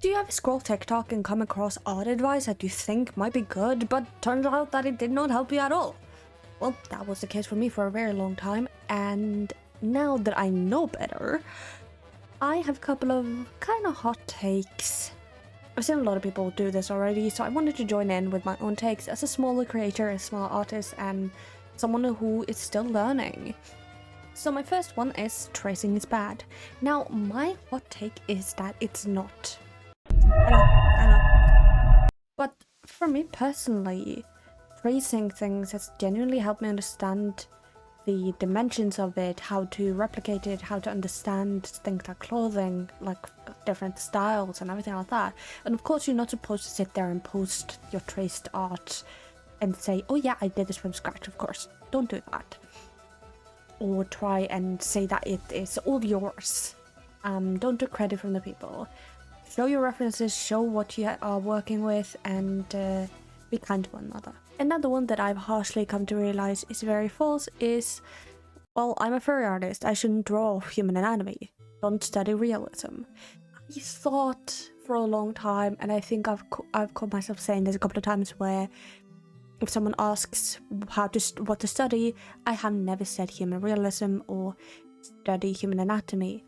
Do you ever scroll TikTok and come across art advice that you think might be good, but turns out that it did not help you at all? Well, that was the case for me for a very long time, and now that I know better, I have a couple of kind of hot takes. I've seen a lot of people do this already, so I wanted to join in with my own takes as a smaller creator, a small artist, and someone who is still learning. So my first one is tracing is bad. Now, my hot take is that it's not. I know. But for me personally, tracing things has genuinely helped me understand the dimensions of it, how to replicate it, how to understand things like clothing, like different styles and everything like that. And of course, you're not supposed to sit there and post your traced art and say, oh yeah, I did this from scratch. Of course, don't do that. Or try and say that it is all yours. Don't take credit from the people. Show your references, show what you are working with, and be kind to one another. Another one that I've harshly come to realize is very false is, well, I'm a furry artist, I shouldn't draw human anatomy. Don't study realism. I thought for a long time, and I think I've caught myself saying this a couple of times, where if someone asks what to study, I have never said human realism or study human anatomy.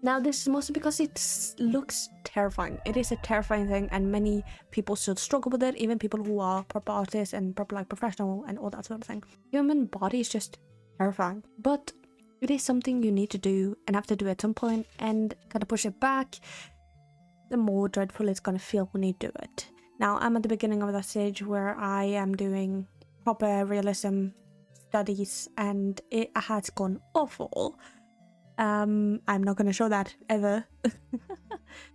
Now, this is mostly because it looks terrifying. It is a terrifying thing, and many people still struggle with it, even people who are proper artists and proper professional and all that sort of thing. Human body is just terrifying, but it is something you need to do and have to do at some point, and kind of push it back, the more dreadful it's gonna feel when you do it. Now, I'm at the beginning of that stage where I am doing proper realism studies, and it has gone awful. I'm not going to show that ever.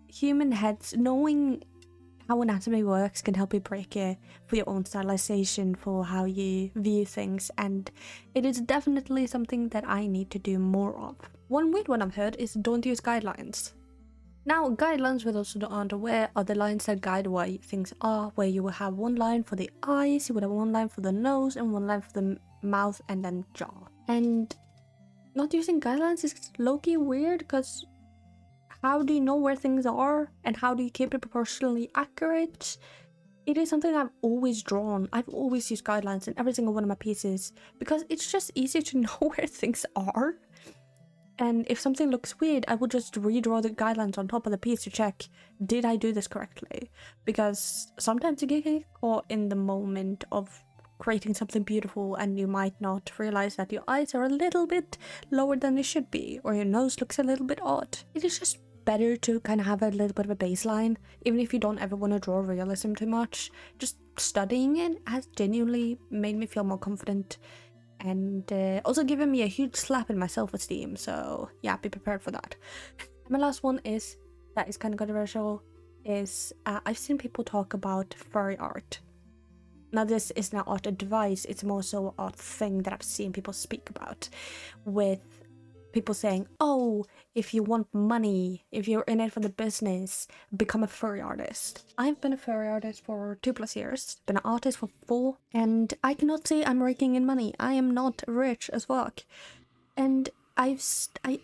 Human heads, knowing how anatomy works can help you break it for your own stylization, for how you view things, and it is definitely something that I need to do more of. One weird one I've heard is don't use guidelines. Now, guidelines, for those who aren't aware, are the lines that guide where things are, where you will have one line for the eyes, you would have one line for the nose, and one line for the mouth, and then jaw. And not using guidelines is low-key weird, because how do you know where things are, and how do you keep it proportionally accurate? It is something I've always drawn. I've always used guidelines in every single one of my pieces, because it's just easy to know where things are. And if something looks weird, I will just redraw the guidelines on top of the piece to check, did I do this correctly? Because sometimes you get caught in the moment of creating something beautiful and you might not realize that your eyes are a little bit lower than they should be, or your nose looks a little bit odd. It is just better to kind of have a little bit of a baseline, even if you don't ever want to draw realism too much. Just studying it has genuinely made me feel more confident, and also given me a huge slap in my self-esteem, so yeah, be prepared for that. My last one is, that is kind of controversial, is I've seen people talk about furry art. Now, this is not art advice, it's more so art thing that I've seen people speak about, with people saying, oh, if you want money, if you're in it for the business, become a furry artist. I've been a furry artist for 2+ years, been an artist for 4, and I cannot say I'm raking in money. I am not rich as fuck. And I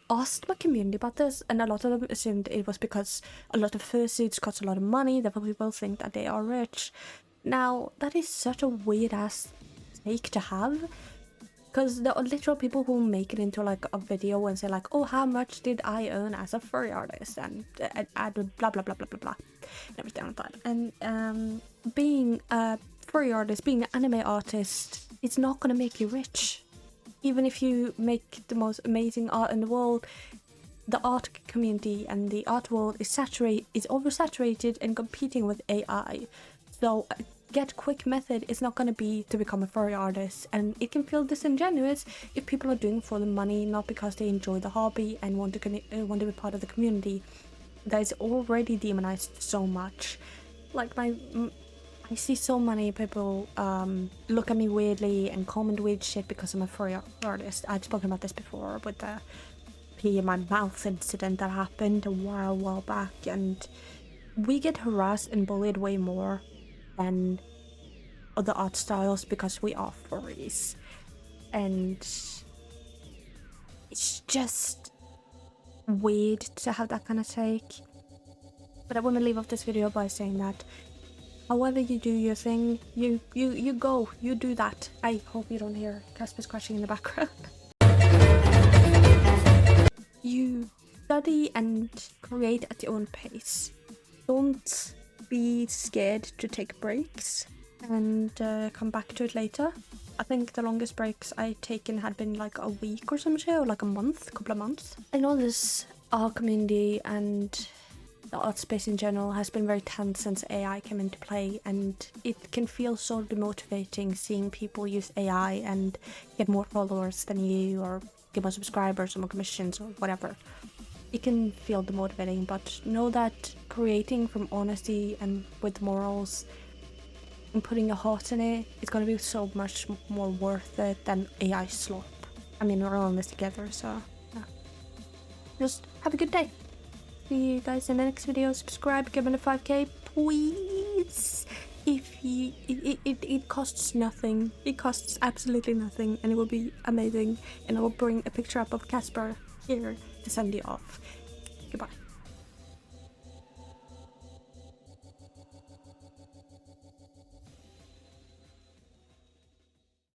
asked my community about this, and a lot of them assumed it was because a lot of fursuits cost a lot of money, therefore people think that they are rich. Now, that is such a weird ass take to have, because there are literal people who make it into like a video and say like, oh, how much did I earn as a furry artist, and blah blah blah blah blah blah and everything like that. And being a furry artist, being an anime artist, it's not gonna make you rich. Even if you make the most amazing art in the world, the art community and the art world is oversaturated and competing with AI. So get quick method is not going to be to become a furry artist, and it can feel disingenuous if people are doing it for the money, not because they enjoy the hobby and want to be part of the community that is already demonized so much. Like, I see so many people look at me weirdly and comment weird shit because I'm a furry artist. I've spoken about this before with the pee in my mouth incident that happened a while back, and we get harassed and bullied way more than other art styles because we are furries, and it's just weird to have that kind of take. But I want to leave off this video by saying that however you do your thing, you go, you do that. I hope you don't hear Casper scratching in the background. You study and create at your own pace. Don't be scared to take breaks and come back to it later. I think the longest breaks I'd taken had been like a week or some shit, or like a month, couple of months. I know this art community and the art space in general has been very tense since AI came into play, and it can feel so demotivating seeing people use AI and get more followers than you, or get more subscribers or more commissions or whatever. It can feel demotivating, but know that creating from honesty and with morals and putting your heart in it is going to be so much more worth it than AI slop. I mean, we're all in this together, so yeah. Just have a good day. See you guys in the next video. Subscribe, give me a 5k, please. If you, it costs nothing. It costs absolutely nothing, and it will be amazing. And I will bring a picture up of Casper here to send you off. Goodbye.